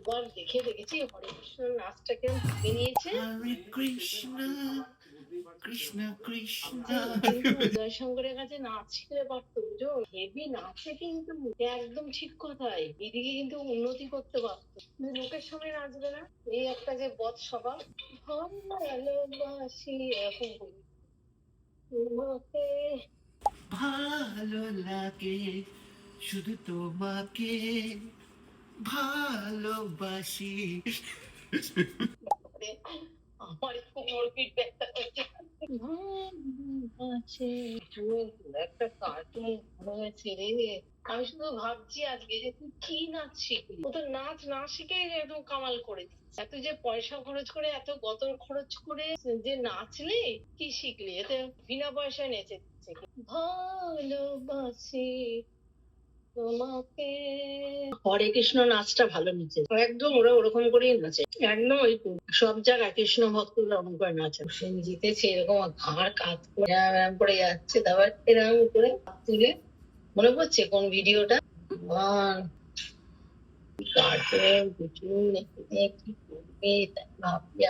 একবার দেখে দেখেছি হরে কৃষ্ণ নাচটা কেমন ভেবে নিয়েছে। হরে কৃষ্ণ কৃষ্ণ কৃষ্ণ। কিন্তু জয়শঙ্করের কাছে নাচ শিখতে পারতো, বুঝো হেভি নাচে কিন্তু, একদম ঠিক কথাই, এদিকে কিন্তু উন্নতি করতে পারতো, কিন্তু লোকের সামনে নাচবে না। এই একটা যে বদ স্বভাব, ভালোবাসি এরকম করি তোমাকে। ভালো লাগে শুধু তোমাকে ভালোবাসি। আমার কোমর পিঠ ব্যথা করছে। ভালোবাসি একটা কার্টুন হয়েছে রে। আমি শুধু ভাবছি আজকে যে তুই কি নাচ শিখলি, ও তো নাচ না শিখে একদম কামাল করে দিচ্ছে। এত যে পয়সা খরচ করে, এত গতর খরচ করে যে নাচলি, কি শিখলি? এতে বিনা পয়সায় নেচে দিচ্ছে। ভালোবাসি তোমাকে। হরে কৃষ্ণ নাচটা ভালো নিচে, একদম ওরা ওরকম করেই নাচে, একদম ওই সব জায়গায় কৃষ্ণ ভক্তরা ওরকম করে নাচে। সেন জিতেছে এরকম ঘাড় কাত করে এরম এরম করে যাচ্ছে, তারপর এরকম করে হাত তুলে। মনে পড়ছে কোন ভিডিওটা? কার্টুন কিছু কি করবে তাই ভাবছি।